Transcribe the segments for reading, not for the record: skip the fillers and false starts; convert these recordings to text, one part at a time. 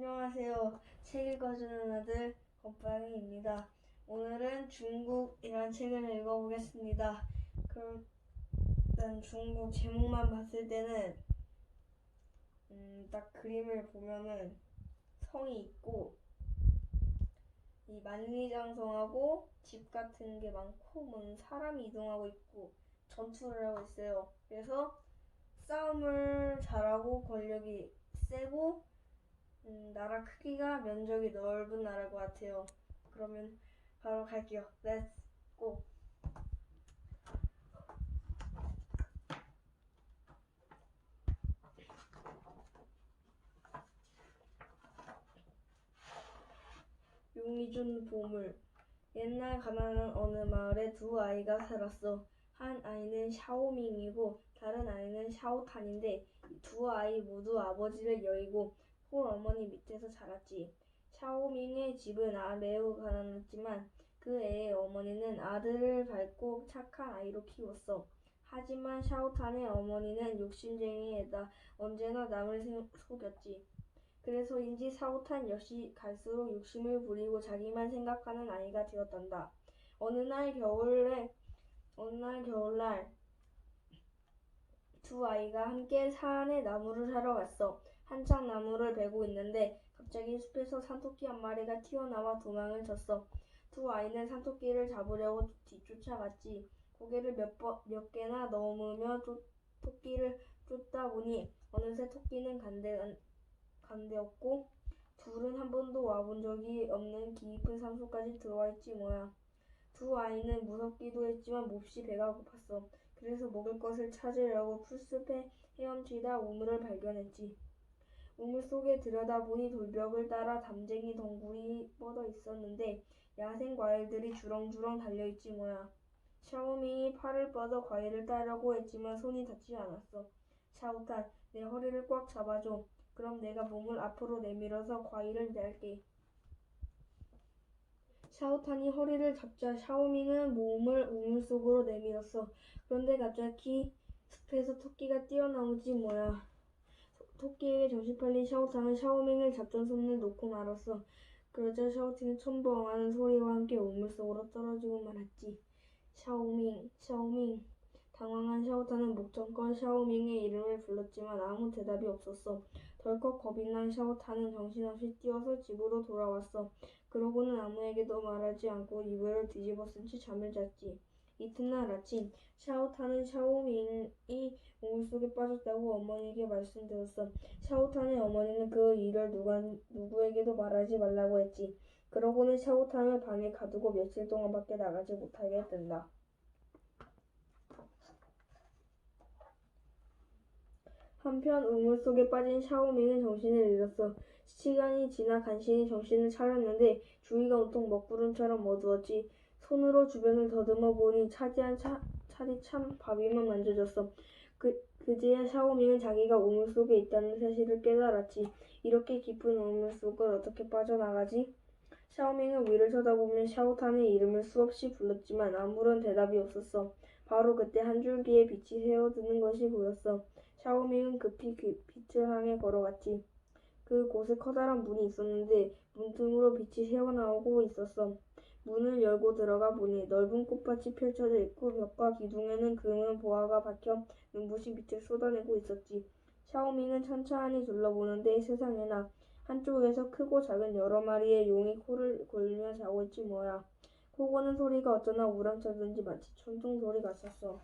안녕하세요. 책 읽어주는 아들 건빵이입니다. 오늘은 중국이란 책을 읽어보겠습니다. 그럼 일단 중국 제목만 봤을 때는 딱 그림을 보면은 성이 있고 이 만리장성하고 집 같은 게 많고 사람이 이동하고 있고 전투를 하고 있어요. 그래서 싸움을 잘하고 권력이 세고 나라 크기가 면적이 넓은 나라일 것 같아요. 그러면 바로 갈게요. Let's go. 용이 준 보물. 옛날 가난한 어느 마을에 두 아이가 살았어. 한 아이는 샤오밍이고 다른 아이는 샤오탄인데 두 아이 모두 아버지를 여의고 홀어머니 밑에서 자랐지. 샤오밍의 집은 매우 가난했지만 그 애의 어머니는 아들을 밝고 착한 아이로 키웠어. 하지만 샤오탄의 어머니는 욕심쟁이에다 언제나 남을 속였지. 그래서인지 샤오탄 역시 갈수록 욕심을 부리고 자기만 생각하는 아이가 되었단다. 어느 날 겨울날 두 아이가 함께 산에 나무를 사러 갔어. 한창 나무를 베고 있는데 갑자기 숲에서 산토끼 한 마리가 튀어나와 도망을 쳤어. 두 아이는 산토끼를 잡으려고 뒤쫓아갔지. 고개를 몇 개나 넘으며 토끼를 쫓다 보니 어느새 토끼는 간데없고 둘은 한 번도 와본 적이 없는 깊은 산속까지 들어와 있지 뭐야. 두 아이는 무섭기도 했지만 몹시 배가 고팠어. 그래서 먹을 것을 찾으려고 풀숲에 헤엄치다 우물을 발견했지. 우물 속에 들여다보니 돌벽을 따라 담쟁이 덩굴이 뻗어 있었는데 야생 과일들이 주렁주렁 달려있지 뭐야. 샤오밍이 팔을 뻗어 과일을 따려고 했지만 손이 닿지 않았어. 샤오탄, 내 허리를 꽉 잡아줘. 그럼 내가 몸을 앞으로 내밀어서 과일을 낼게. 샤오탄이 허리를 잡자 샤오밍은 몸을 우물 속으로 내밀었어. 그런데 갑자기 숲에서 토끼가 뛰어나오지 뭐야. 토끼에게 정신 팔린 샤오탄은 샤오밍을 잡던 손을 놓고 말았어. 그러자 샤오팅은 첨벙하는 소리와 함께 우물 속으로 떨어지고 말았지. 샤오밍, 샤오밍. 당황한 샤오탄은 목청껏 샤오밍의 이름을 불렀지만 아무 대답이 없었어. 덜컥 겁이 난 샤오탄은 정신없이 뛰어서 집으로 돌아왔어. 그러고는 아무에게도 말하지 않고 이불을 뒤집어 쓴 채 잠을 잤지. 이튿날 아침, 샤오탄은 샤오밍이 우물속에 빠졌다고 어머니에게 말씀드렸어. 샤오탄의 어머니는 그 일을 누구에게도 말하지 말라고 했지. 그러고는 샤오탄을 방에 가두고 며칠 동안 밖에 나가지 못하게 된다. 한편 우물 속에 빠진 샤오밍은 정신을 잃었어. 시간이 지나 간신히 정신을 차렸는데 주위가 온통 먹구름처럼 어두웠지. 손으로 주변을 더듬어 보니 차디 참 바위만 만져졌어. 그제야 샤오밍은 자기가 우물 속에 있다는 사실을 깨달았지. 이렇게 깊은 우물 속을 어떻게 빠져나가지? 샤오밍은 위를 쳐다보며 샤오탄의 이름을 수없이 불렀지만 아무런 대답이 없었어. 바로 그때 한 줄기의 빛이 새어드는 것이 보였어. 샤오밍은 급히 그 빛을 향해 걸어갔지. 그곳에 커다란 문이 있었는데 문틈으로 빛이 새어나오고 있었어. 문을 열고 들어가 보니 넓은 꽃밭이 펼쳐져 있고 벽과 기둥에는 금은 보화가 박혀 눈부신 빛을 쏟아내고 있었지. 샤오밍은 천천히 둘러보는데 세상에나 한쪽에서 크고 작은 여러 마리의 용이 코를 골며 자고 있지 뭐야. 코 고는 소리가 어쩌나 우렁차든지 마치 천둥 소리 같았어.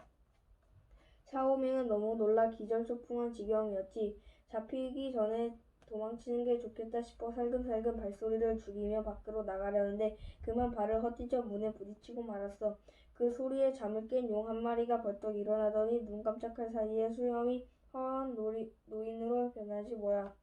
샤오밍은 너무 놀라 기절초풍한 지경이었지. 잡히기 전에 도망치는 게 좋겠다 싶어 살금살금 발소리를 죽이며 밖으로 나가려는데 그만 발을 헛디뎌 문에 부딪히고 말았어. 그 소리에 잠을 깬 용 한 마리가 벌떡 일어나더니 눈 깜짝할 사이에 수염이 허한 노인으로 변하지 뭐야.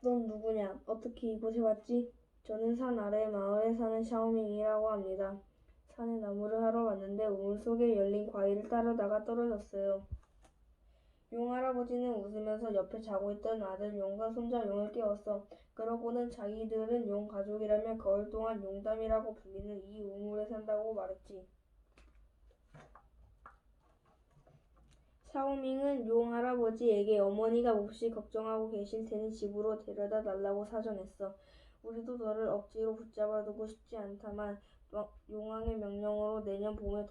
넌 누구냐? 어떻게 이곳에 왔지? 저는 산 아래 마을에 사는 샤오밍이라고 합니다. 산에 나무를 하러 왔는데 우물 속에 열린 과일을 따르다가 떨어졌어요. 용 할아버지는 웃으면서 옆에 자고 있던 아들 용과 손자 용을 깨웠어. 그러고는 자기들은 용 가족이라며 거울 동안 용담이라고 불리는 이 우물에 산다고 말했지. 샤오밍은 용 할아버지에게 어머니가 몹시 걱정하고 계실 테니 집으로 데려다 달라고 사정했어. 우리도 너를 억지로 붙잡아두고 싶지 않다만 용왕의 명령으로 내년 봄에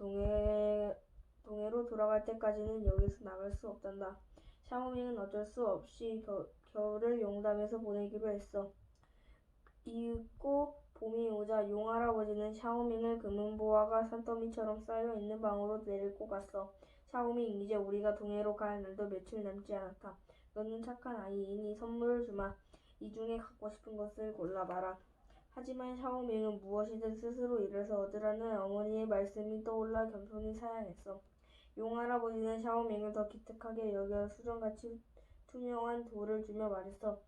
동해로 돌아갈 때까지는 여기서 나갈 수 없단다. 샤오밍은 어쩔 수 없이 겨울을 용담에서 보내기로 했어. 이윽고 봄이 오자 용 할아버지는 샤오밍을 금은보화가 산더미처럼 쌓여있는 방으로 데리고 갔어. 샤오밍, 이제 우리가 동해로 갈 날도 며칠 남지 않았다. 너는 착한 아이이니 선물을 주마. 이 중에 갖고 싶은 것을 골라봐라. 하지만 샤오밍은 무엇이든 스스로 일해서 얻으라는 어머니의 말씀이 떠올라 겸손히 사양했어. 용 할아버지는 샤오밍을 더 기특하게 여겨 수정같이 투명한 돌을 주며 말했어.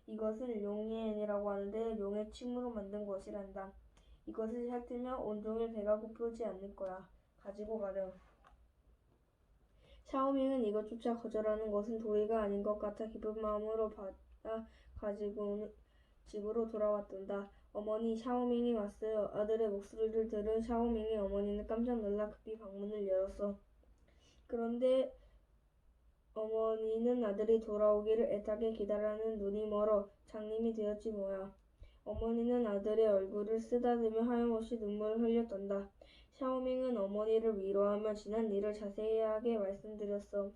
이것은 용이엔이라고 하는데 용의 침으로 만든 것이란다. 이것을 핥으면 온종일 배가 고프지 않을 거야. 가지고 가렴. 샤오밍은 이것조차 거절하는 것은 도리가 아닌 것 같아 기쁜 마음으로 받아 가지고는 집으로 돌아왔단다. 어머니, 샤오밍이 왔어요. 아들의 목소리를 들은 샤오밍의 어머니는 깜짝 놀라 급히 방문을 열었어. 그런데 어머니는 아들이 돌아오기를 애타게 기다리는 눈이 멀어 장님이 되었지 뭐야. 어머니는 아들의 얼굴을 쓰다듬으며 하염없이 눈물을 흘렸단다. 샤오밍은 어머니를 위로하며 지난 일을 자세하게 말씀드렸어.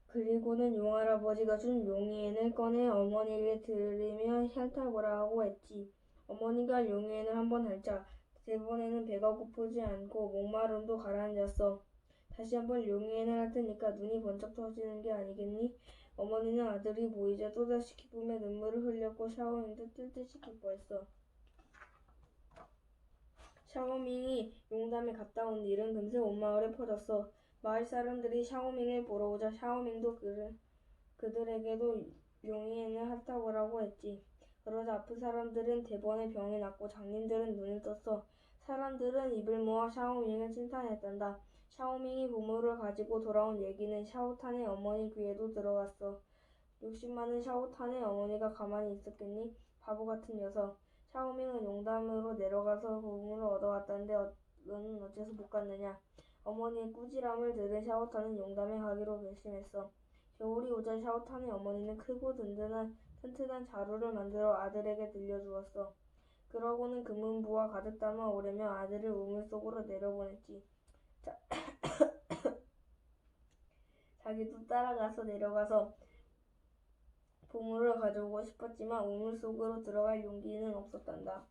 그리고는 용할아버지가 준 용이엔을 꺼내 어머니에게 드리며 핥아보라고 했지. 어머니가 용이엔을 한번 핥자 이번에는 배가 고프지 않고 목마름도 가라앉았어. 다시 한번 용이엔을 핥으니까 눈이 번쩍 떠지는 게 아니겠니? 어머니는 아들이 보이자 또다시 기쁨의 눈물을 흘렸고 샤오밍도 뜰 듯이 기뻐했어. 샤오밍이 용담에 갔다 온 일은 금세 온 마을에 퍼졌어. 마을 사람들이 샤오밍을 보러 오자 샤오밍도 그들에게도 용이엔을 핥아보라고 했지. 그러자 아픈 사람들은 대번에 병이 났고 장님들은 눈을 떴어. 사람들은 입을 모아 샤오밍을 칭찬했단다. 샤오밍이 보물을 가지고 돌아온 얘기는 샤오탄의 어머니 귀에도 들어왔어. 욕심 많은 샤오탄의 어머니가 가만히 있었겠니? 바보 같은 녀석. 샤오밍은 용담으로 내려가서 보물을 얻어왔다는데 너는 어째서 못 갔느냐? 어머니의 꾸지람을 들은 샤오탄은 용담에 가기로 결심했어. 겨울이 오자 샤오탄의 어머니는 크고 튼튼한 자루를 만들어 아들에게 들려주었어. 그러고는 금은보화 가득 담아 오려며 아들을 우물 속으로 내려보냈지. 자기도 따라가서 내려가서 보물을 가져오고 싶었지만 우물 속으로 들어갈 용기는 없었단다.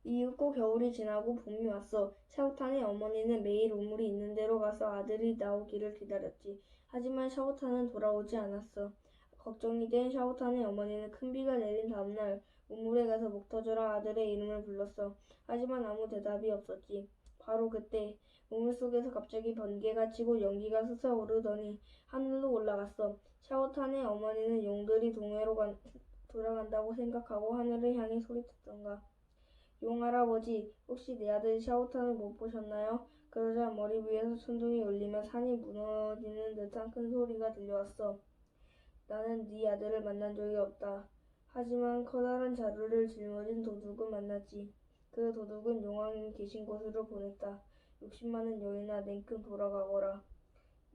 이윽고 겨울이 지나고 봄이 왔어. 샤오탄의 어머니는 매일 우물이 있는 데로 가서 아들이 나오기를 기다렸지. 하지만 샤오탄은 돌아오지 않았어. 걱정이 된 샤오탄의 어머니는 큰 비가 내린 다음날 우물에 가서 목 터져라 아들의 이름을 불렀어. 하지만 아무 대답이 없었지. 바로 그때 우물 속에서 갑자기 번개가 치고 연기가 솟아오르더니 하늘로 올라갔어. 샤오탄의 어머니는 용들이 동해로 돌아간다고 생각하고 하늘을 향해 소리쳤던가. 용 할아버지, 혹시 내 아들 샤오탄을 못 보셨나요? 그러자 머리 위에서 천둥이 울리며 산이 무너지는 듯한 큰 소리가 들려왔어. 나는 네 아들을 만난 적이 없다. 하지만 커다란 자루를 짊어진 도둑은 만났지. 그 도둑은 용왕이 계신 곳으로 보냈다. 욕심 많은 여인아, 냉큼 돌아가거라.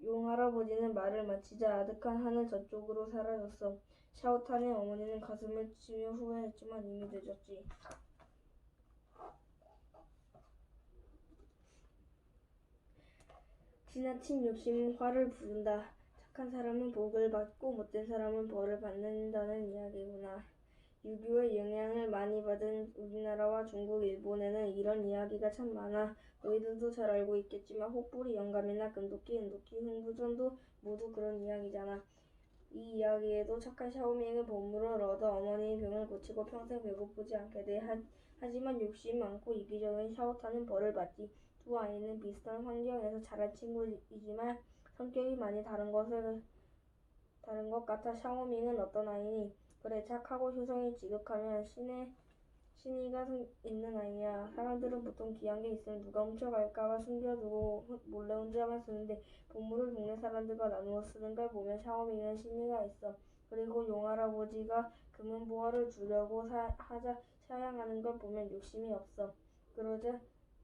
용 할아버지는 말을 마치자 아득한 하늘 저쪽으로 사라졌어. 샤오탄의 어머니는 가슴을 치며 후회했지만 이미 늦었지. 지나친 욕심은 화를 부른다. 착한 사람은 복을 받고 못된 사람은 벌을 받는다는 이야기구나. 유교의 영향을 많이 받은 우리나라와 중국, 일본에는 이런 이야기가 참 많아. 너희들도 잘 알고 있겠지만 혹부리 영감이나 금도끼, 은도끼, 흥부전도 모두 그런 이야기잖아. 이 이야기에도 착한 샤오밍은 보물을 얻어 어머니의 병을 고치고 평생 배고프지 않게 돼. 하지만 욕심 많고 이기적인 샤오탄은 벌을 받지. 두 아이는 비슷한 환경에서 자란 친구이지만 성격이 많이 다른 것 같아. 샤오밍은 어떤 아이니? 그래, 착하고 효성이 지극하면 신의가 있는 아이야. 사람들은 보통 귀한 게 있으면 누가 훔쳐갈까봐 숨겨두고 몰래 혼자만 쓰는데 보물을 동네 사람들과 나누어 쓰는 걸 보면 샤오밍은 신의가 있어. 그리고 용할아버지가 금은보화를 주려고 사양하는 걸 보면 욕심이 없어.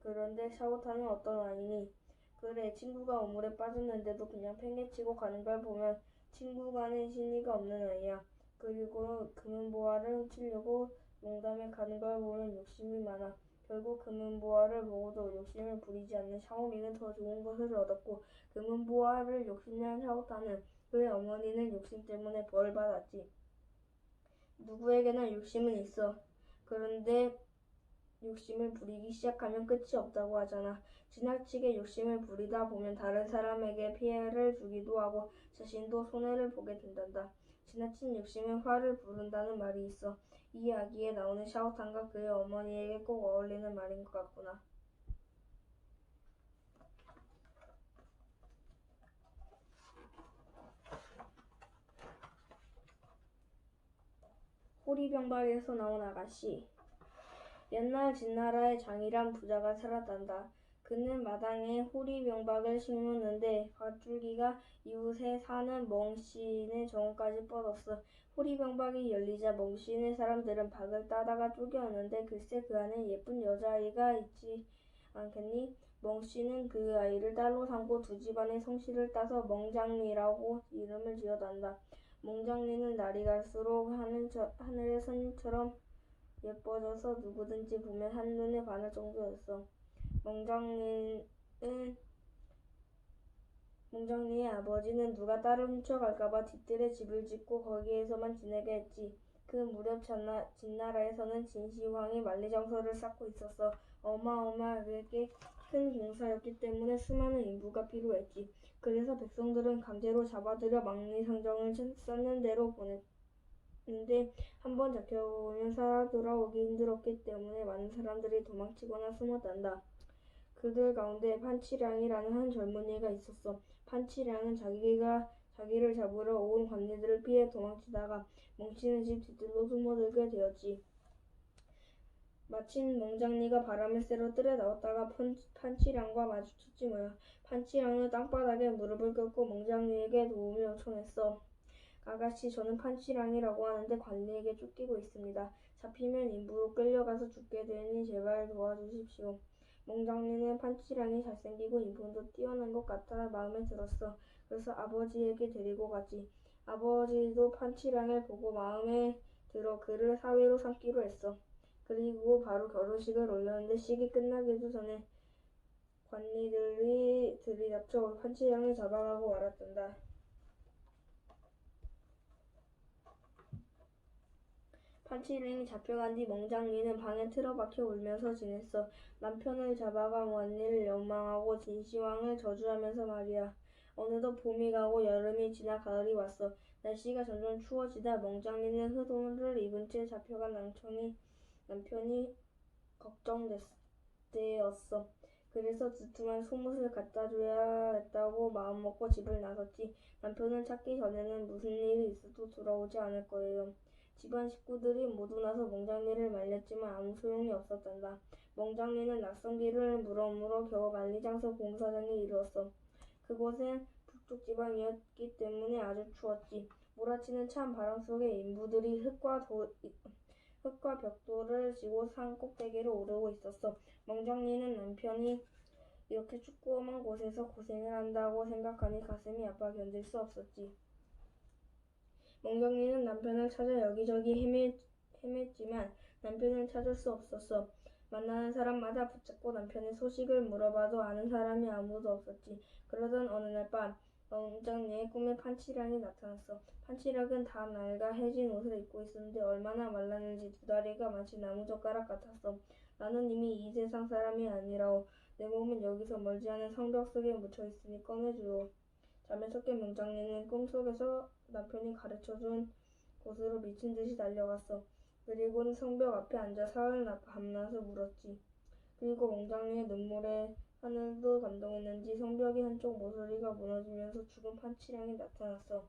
그런데 샤오탄은 어떤 아이니? 그래, 친구가 우물에 빠졌는데도 그냥 팽개치고 가는 걸 보면 친구가는 신의가 없는 아이야. 그리고 금은보화를 훔치려고 농담에 가는 걸 보면 욕심이 많아. 결국 금은보화를 보고도 욕심을 부리지 않는 샤오밍은 더 좋은 것을 얻었고 금은보화를 욕심내는 샤오타는 그의 어머니는 욕심 때문에 벌을 받았지. 누구에게나 욕심은 있어. 그런데 욕심을 부리기 시작하면 끝이 없다고 하잖아. 지나치게 욕심을 부리다 보면 다른 사람에게 피해를 주기도 하고 자신도 손해를 보게 된단다. 지나친 욕심은 화를 부른다는 말이 있어. 이 이야기에 나오는 샤오탄과 그의 어머니에게 꼭 어울리는 말인 것 같구나. 호리병박에서 나온 아가씨. 옛날 진나라의 장이란 부자가 살았단다. 그는 마당에 호리병박을 심었는데 밧줄기가 이웃에 사는 멍씨네 정원까지 뻗었어. 호리병박이 열리자 멍씨네 사람들은 박을 따다가 쪼개었는데 글쎄 그 안에 예쁜 여자아이가 있지 않겠니? 멍씨는 그 아이를 딸로 삼고 두 집안의 성씨를 따서 멍장리라고 이름을 지어단다. 멍장리는 날이 갈수록 하늘의 선처럼 예뻐져서 누구든지 보면 한눈에 반할 정도였어. 멍장리의 아버지는 누가 딸을 훔쳐갈까봐 뒤뜰에 집을 짓고 거기에서만 지내게 했지. 그 무렵 진나라에서는 진시황이 만리장성을 쌓고 있었어. 어마어마하게 큰 공사였기 때문에 수많은 인부가 필요했지. 그래서 백성들은 강제로 잡아들여 만리장성을 쌓는 데로 보냈는데 한번 잡혀오면 살아 돌아오기 힘들었기 때문에 많은 사람들이 도망치거나 숨었단다. 그들 가운데 판치량이라는 한 젊은이가 있었어. 판치량은 자기를 잡으러 온 관리들을 피해 도망치다가 멍치는 집 뒤뜰로 숨어들게 되었지. 마침 멍장리가 바람을 쐬러 뜰에 나왔다가 판치량과 마주쳤지 뭐야. 판치량은 땅바닥에 무릎을 꿇고 멍장리에게 도움을 요청했어. 아가씨, 저는 판치량이라고 하는데 관리에게 쫓기고 있습니다. 잡히면 인부로 끌려가서 죽게 되니 제발 도와주십시오. 멍장리는 판치량이 잘생기고 인품도 뛰어난 것 같아 마음에 들었어. 그래서 아버지에게 데리고 가지. 아버지도 판치량을 보고 마음에 들어 그를 사위로 삼기로 했어. 그리고 바로 결혼식을 올렸는데 식이 끝나기도 전에 관리들이 들이닥쳐 판치량을 잡아가고 말았단다. 판치량이 잡혀간 뒤 멍장리는 방에 틀어박혀 울면서 지냈어. 남편을 잡아간 완리를 연망하고 진시황을 저주하면서 말이야. 어느덧 봄이 가고 여름이 지나 가을이 왔어. 날씨가 점점 추워지다 멍장리는 흑옷을 입은 채 잡혀간 남편이 걱정되었어. 그래서 두툼한 속옷을 갖다줘야겠다고 마음먹고 집을 나섰지. 남편을 찾기 전에는 무슨 일이 있어도 돌아오지 않을 거예요. 집안 식구들이 모두 나서 멍장리를 말렸지만 아무 소용이 없었단다. 멍장리는 낯선 길을 물어 겨우 만리장성 공사장에 이르렀어. 그곳은 북쪽 지방이었기 때문에 아주 추웠지. 몰아치는 찬 바람 속에 인부들이 흙과 벽돌을 지고 산 꼭대기를 오르고 있었어. 멍장리는 남편이 이렇게 춥고 험한 곳에서 고생을 한다고 생각하니 가슴이 아파 견딜 수 없었지. 멍장리는 남편을 찾아 여기저기 헤맸지만 남편을 찾을 수 없었어. 만나는 사람마다 붙잡고 남편의 소식을 물어봐도 아는 사람이 아무도 없었지. 그러던 어느 날 밤 멍장리의 꿈에 판치량이 나타났어. 판치량은 다 낡아 해진 옷을 입고 있었는데 얼마나 말랐는지 두 다리가 마치 나무젓가락 같았어. 나는 이미 이 세상 사람이 아니라오. 내 몸은 여기서 멀지 않은 성벽 속에 묻혀 있으니 꺼내주오. 잠에서 깬 멍장리는 꿈속에서 남편이 가르쳐준 곳으로 미친 듯이 달려갔어. 그리고는 성벽 앞에 앉아 사흘 밤낮을 물었지. 그리고 멍장리의 눈물에 하늘도 감동했는지 성벽의 한쪽 모서리가 무너지면서 죽은 판치량이 나타났어.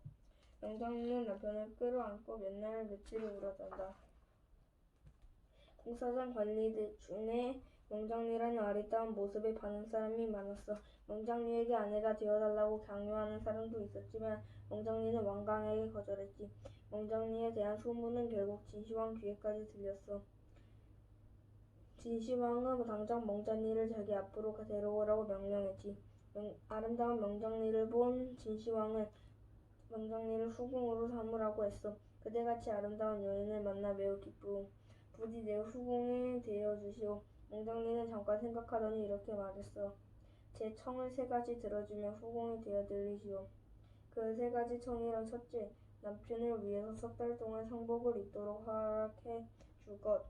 멍장리는 남편을 끌어안고 몇 날 며칠을 울었단다. 공사장 관리들 중에 멍장리라는 아리따운 모습에 반한 사람이 많았어. 멍장리에게 아내가 되어달라고 강요하는 사람도 있었지만 멍장리는 완강하게 거절했지. 멍장리에 대한 소문은 결국 진시황 귀에까지 들렸어. 진시황은 당장 멍장리를 자기 앞으로 데려오라고 명령했지. 아름다운 명장리를 본 진시황은 명장리를 후궁으로 삼으라고 했어. 그대같이 아름다운 여인을 만나 매우 기쁘오. 부디 내 후궁이 되어 주시오. 명장리는 잠깐 생각하더니 이렇게 말했어. 제 청을 3가지 들어주며 후궁이 되어 들리시오. 그 3가지 청이란 첫째, 남편을 위해서 3달 동안 상복을 입도록 허락해 줄 것.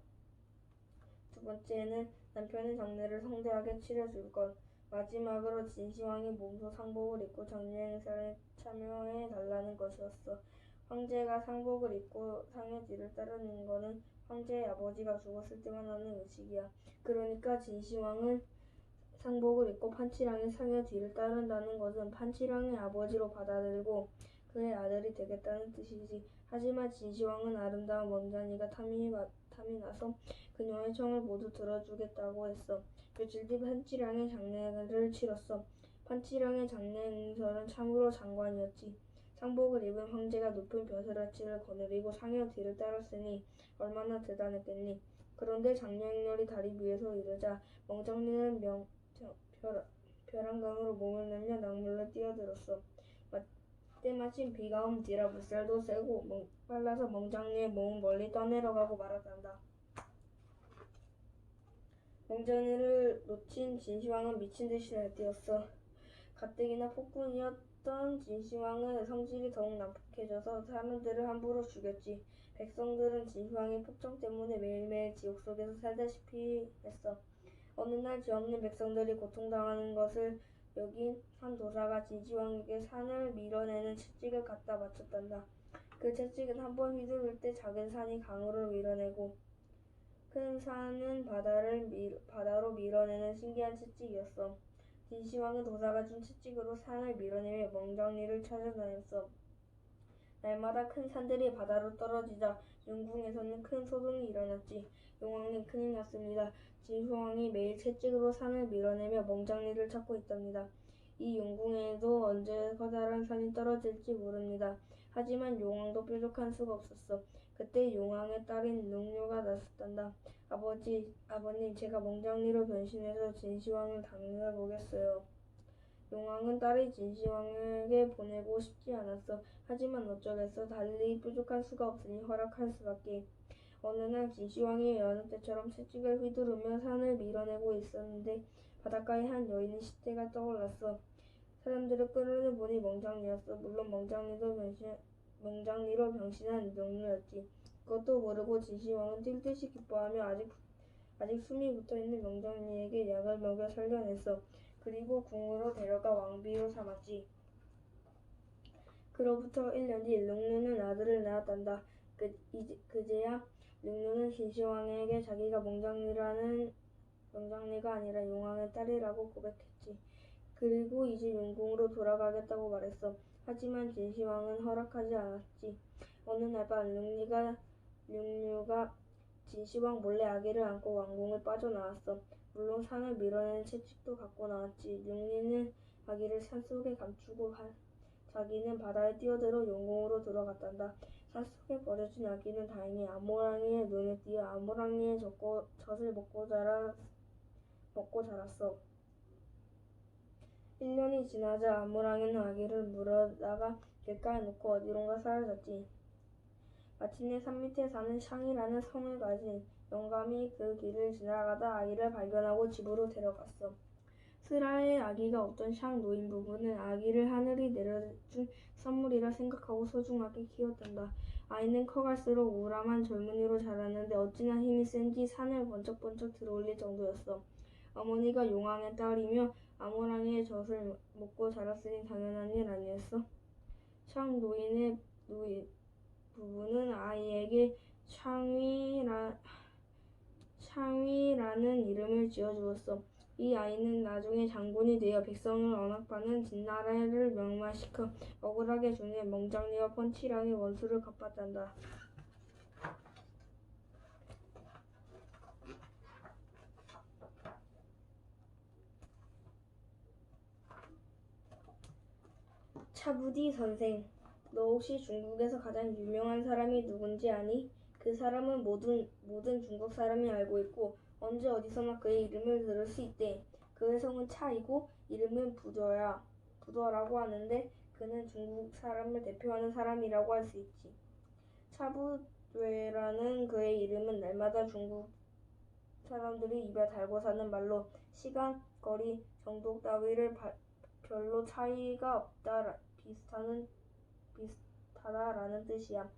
두 번째는 남편의 장례를 성대하게 치러줄 것. 마지막으로 진시황이 몸소 상복을 입고 장례 행사에 참여해 달라는 것이었어. 황제가 상복을 입고 상의 뒤를 따르는 거는 황제의 아버지가 죽었을 때만 하는 의식이야. 그러니까 진시황은 상복을 입고 판치랑의 상의 뒤를 따른다는 것은 판치랑의 아버지로 받아들고 그의 아들이 되겠다는 뜻이지. 하지만 진시황은 아름다운 왕자니가 탐이 나서 그녀의 청을 모두 들어주겠다고 했어. 며칠 뒤 판치랑의 장례를 치렀어. 판치랑의 장례 행설은 참으로 장관이었지. 상복을 입은 황제가 높은 벼슬아치를 거느리고 상여 뒤를 따랐으니 얼마나 대단했겠니. 그런데 장례 행렬이 다리 위에서 이르자 멍장리는 벼랑강으로 몸을 내며 낙물로 뛰어들었어. 때마침 비가 온 뒤라 물살도 세고 빨라서 멍장리의 몸은 멀리 떠내려가고 말았단다. 멍장리를 놓친 진시황은 미친듯이 날뛰었어. 가뜩이나 폭군이었던 진시황은 성질이 더욱 난폭해져서 사람들을 함부로 죽였지. 백성들은 진시황의 폭정 때문에 매일매일 지옥 속에서 살다시피 했어. 어느 날 죄 없는 백성들이 고통당하는 것을 여긴 한 도사가 진시황에게 산을 밀어내는 채찍을 갖다 바쳤단다. 그 채찍은 한번 휘두를 때 작은 산이 강으로 밀어내고 큰 산은 바다로 밀어내는 신기한 채찍이었어. 진시황은 도사가 준 채찍으로 산을 밀어내며 멍장리를 찾아다녔어. 날마다 큰 산들이 바다로 떨어지자 윤궁에서는 큰 소동이 일어났지. 용왕님, 큰일 났습니다. 진시황이 매일 채찍으로 산을 밀어내며 멍장리를 찾고 있답니다. 이 용궁에도 언제 커다란 산이 떨어질지 모릅니다. 하지만 용왕도 뾰족한 수가 없었어. 그때 용왕의 딸인 룽류가 나섰단다. 아버님, 제가 멍장리로 변신해서 진시황을 당해보겠어요. 용왕은 딸이 진시황에게 보내고 싶지 않았어. 하지만 어쩌겠어. 달리 뾰족한 수가 없으니 허락할 수밖에. 어느 날 진시황이 여느 때처럼 채찍을 휘두르며 산을 밀어내고 있었는데 바닷가에 한 여인의 시체가 떠올랐어. 사람들을 끌어내보니 멍장리였어. 물론 멍장리로 변신한 룽류였지. 그것도 모르고 진시황은 뛸 듯이 기뻐하며 아직 숨이 붙어있는 멍장리에게 약을 먹여 살려냈어. 그리고 궁으로 데려가 왕비로 삼았지. 그로부터 1년 뒤 룽류는 아들을 낳았단다. 그제야 룽류는 진시황에게 자기가 멍장리가 아니라 용왕의 딸이라고 고백했지. 그리고 이제 용궁으로 돌아가겠다고 말했어. 하지만 진시황은 허락하지 않았지. 어느 날 밤 룽류가 진시황 몰래 아기를 안고 왕궁을 빠져나왔어. 물론 산을 밀어내는 채찍도 갖고 나왔지. 룽류는 아기를 산속에 감추고 자기는 바다에 뛰어들어 용궁으로 들어갔단다. 산속에 버려진 아기는 다행히 아모랑이의 눈에 띄어 아모랑이의 젖을 먹고 자랐어. 1년이 지나자 아모랑이는 아기를 물어다가 길가에 놓고 어디론가 사라졌지. 마침내 산 밑에 사는 샹이라는 성을 가진 영감이 그 길을 지나가다 아기를 발견하고 집으로 데려갔어. 슬하의 아기가 없던 샹 노인 부부는 아기를 하늘이 내려준 선물이라 생각하고 소중하게 키웠단다. 아이는 커갈수록 우람한 젊은이로 자랐는데 어찌나 힘이 센지 산을 번쩍번쩍 들어올릴 정도였어. 어머니가 용왕의 딸이며 아모랑이의 젖을 먹고 자랐으니 당연한 일 아니었어? 샹 노인의 부부는 아이에게 샹위라는 이름을 지어주었어. 이 아이는 나중에 장군이 되어 백성을 언악받는 진나라를 멸망시켜 억울하게 죽는 멍장리와 펀치랑의 원수를 갚았단다. 차부디 선생, 너 혹시 중국에서 가장 유명한 사람이 누군지 아니? 그 사람은 모든 중국 사람이 알고 있고 언제 어디서나 그의 이름을 들을 수 있대. 그의 성은 차이고 이름은 부더라고 하는데 그는 중국 사람을 대표하는 사람이라고 할 수 있지. 차부되라는 그의 이름은 날마다 중국 사람들이 입에 달고 사는 말로 시간, 거리, 정도 따위를 별로 차이가 없다, 비슷하다라는 뜻이야.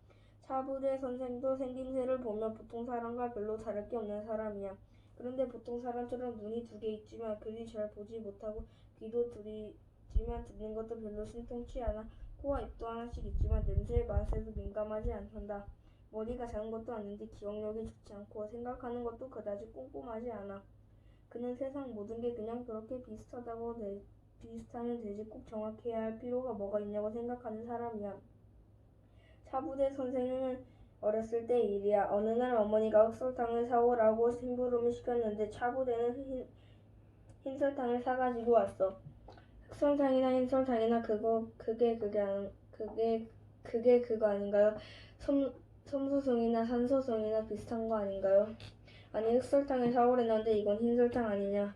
차부대 선생도 생김새를 보면 보통 사람과 별로 다를 게 없는 사람이야. 그런데 보통 사람처럼 눈이 2개 있지만 그리 잘 보지 못하고 귀도 둘이지만 듣는 것도 별로 신통치 않아. 코와 입도 하나씩 있지만 냄새의 맛에도 민감하지 않단다. 머리가 작은 것도 아닌데 기억력이 좋지 않고 생각하는 것도 그다지 꼼꼼하지 않아. 그는 세상 모든 게 그냥 그렇게 비슷하면 되지 꼭 정확해야 할 필요가 뭐가 있냐고 생각하는 사람이야. 차부대 선생은 어렸을 때 일이야. 어느 날 어머니가 흑설탕을 사오라고 심부름을 시켰는데 차부대는 흰설탕을 사가지고 왔어. 흑설탕이나 흰설탕이나 그게 그거 아닌가요? 섬소송이나 산소송이나 비슷한 거 아닌가요? 아니 흑설탕을 사오랬는데 이건 흰설탕 아니냐.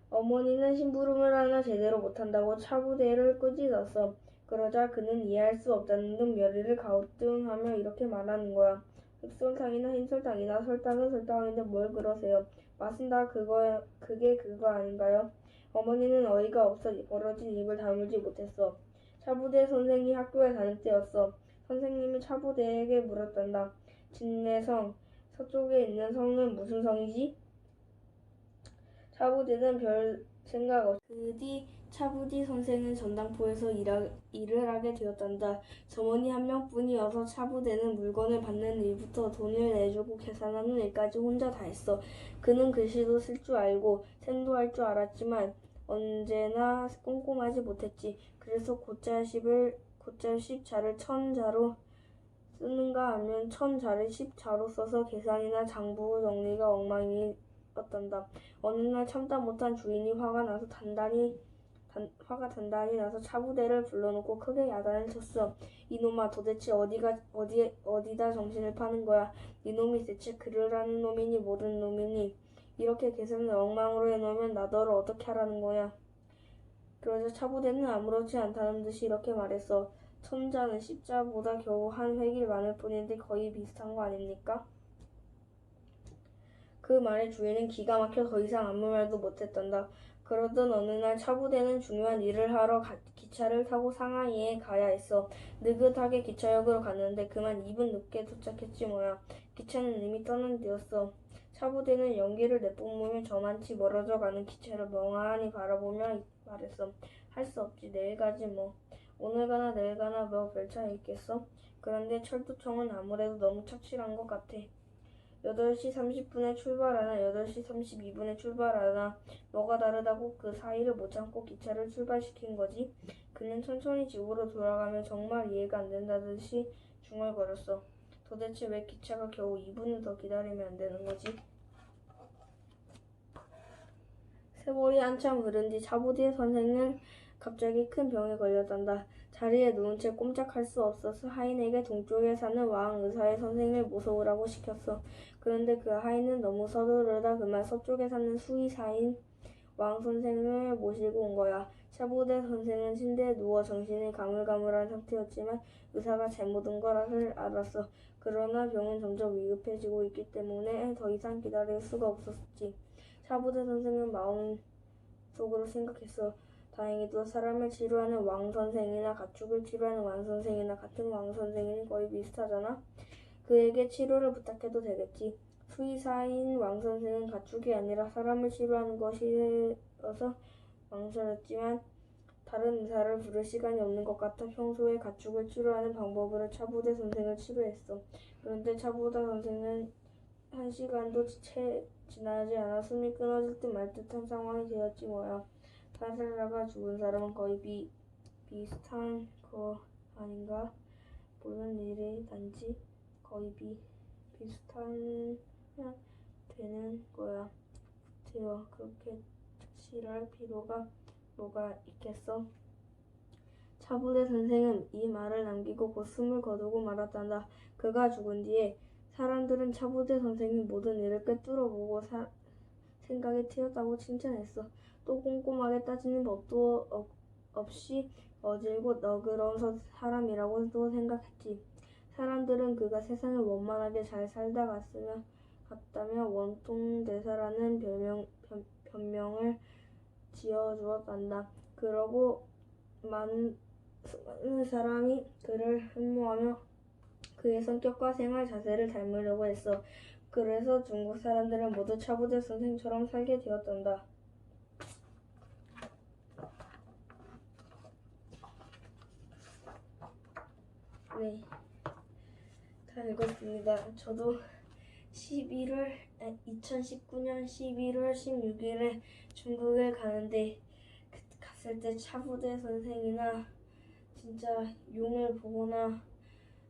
어머니는 심부름을 하나 제대로 못한다고 차부대를 꾸짖었어. 그러자 그는 이해할 수 없다는 듯 머리를 갸우뚱하며 이렇게 말하는 거야. 흑설탕이나 흰설탕이나 설탕은 설탕인데 뭘 그러세요. 맛은 다 그게 그거 아닌가요? 어머니는 어이가 없어 벌어진 입을 다물지 못했어. 차부대 선생이 학교에 다닐 때였어. 선생님이 차부대에게 물었단다. 진내성, 서쪽에 있는 성은 무슨 성이지? 차부대는 별 생각 없이 그 뒤 차부디 선생은 전당포에서 일을 하게 되었단다. 점원이 한 명뿐이어서 차부대는 물건을 받는 일부터 돈을 내주고 계산하는 일까지 혼자 다 했어. 그는 글씨도 쓸 줄 알고 셈도 할 줄 알았지만 언제나 꼼꼼하지 못했지. 그래서 곧잘 10자를 1000자로 쓰는가 하면 1000자를 10자로 써서 계산이나 장부 정리가 엉망이었단다. 어느 날 참다 못한 주인이 화가 단단히 나서 차부대를 불러놓고 크게 야단을 쳤어. 이놈아 도대체 어디다 정신을 파는 거야. 이놈이 대체 글을 하는 놈이니 모르는 놈이니 이렇게 계산을 엉망으로 해놓으면 나더러 어떻게 하라는 거야. 그러자 차부대는 아무렇지 않다는 듯이 이렇게 말했어. 1000자는 10자보다 겨우 한 획일 많을 뿐인데 거의 비슷한 거 아닙니까? 그 말에 주인은 기가 막혀 더 이상 아무 말도 못했단다. 그러던 어느 날 차부대는 중요한 일을 하러 기차를 타고 상하이에 가야 했어. 느긋하게 기차역으로 갔는데 그만 2분 늦게 도착했지 뭐야. 기차는 이미 떠난 뒤였어. 차부대는 연기를 내뿜으며 저만치 멀어져 가는 기차를 멍하니 바라보며 말했어. 할 수 없지. 내일 가지 뭐. 오늘 가나 내일 가나 뭐 별 차이 있겠어? 그런데 철도청은 아무래도 너무 착실한 것 같아. 8시 30분에 출발하나 8시 32분에 출발하나 뭐가 다르다고 그 사이를 못 참고 기차를 출발시킨 거지. 그는 천천히 집으로 돌아가며 정말 이해가 안 된다듯이 중얼거렸어. 도대체 왜 기차가 겨우 2분을 더 기다리면 안 되는 거지? 세월이 한참 흐른 뒤 차부디 선생은 갑자기 큰 병에 걸렸단다. 자리에 누운 채 꼼짝할 수 없어서 하인에게 동쪽에 사는 왕 의사의 선생을 모셔오라고 시켰어. 그런데 그 하인은 너무 서두르다 그만 서쪽에 사는 수의사인 왕 선생을 모시고 온 거야. 차부대 선생은 침대에 누워 정신이 가물가물한 상태였지만 의사가 잘못 온 거를 알았어. 그러나 병은 점점 위급해지고 있기 때문에 더 이상 기다릴 수가 없었지. 차부대 선생은 마음속으로 생각했어. 다행히도 사람을 치료하는 왕 선생이나 가축을 치료하는 왕 선생이나 같은 왕 선생이 거의 비슷하잖아. 그에게 치료를 부탁해도 되겠지. 수의사인 왕 선생은 가축이 아니라 사람을 치료하는 것이어서 망설였지만 다른 의사를 부를 시간이 없는 것 같아 평소에 가축을 치료하는 방법으로 차부대 선생을 치료했어. 그런데 차부대 선생은 1시간도 채 지나지 않아 숨이 끊어질 듯 말 듯한 상황이 되었지 뭐야. 살살다가 죽은 사람은 거의 비슷한 거 아닌가? 모든 일이 단지 거의 비슷하면 되는 거야. 그렇게 착실할 필요가 뭐가 있겠어? 차부대 선생은 이 말을 남기고 곧 숨을 거두고 말았단다. 그가 죽은 뒤에 사람들은 차부대 선생이 모든 일을 꿰뚫어보고 생각이 트였다고 칭찬했어. 또 꼼꼼하게 따지는 법도 없이 어질고 너그러운 사람이라고도 생각했지. 사람들은 그가 세상을 원만하게 잘 살다 갔다며 원통대사라는 변명을 지어주었단다. 그러고 수많은 사람이 그를 흠모하며 그의 성격과 생활 자세를 닮으려고 했어. 그래서 중국 사람들은 모두 차부대 선생처럼 살게 되었단다. 네, 다 읽었습니다. 저도 2019년 11월 16일에 중국에 가는데 갔을 때 차부대 선생이나 진짜 용을 보거나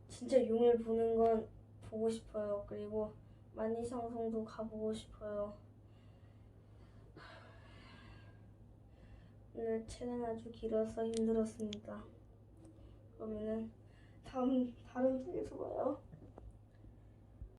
진짜 용을 보는 건 보고 싶어요. 그리고 만리장성도 가보고 싶어요. 오늘 책은 아주 길어서 힘들었습니다. 그러면은 다른 책에서 봐요.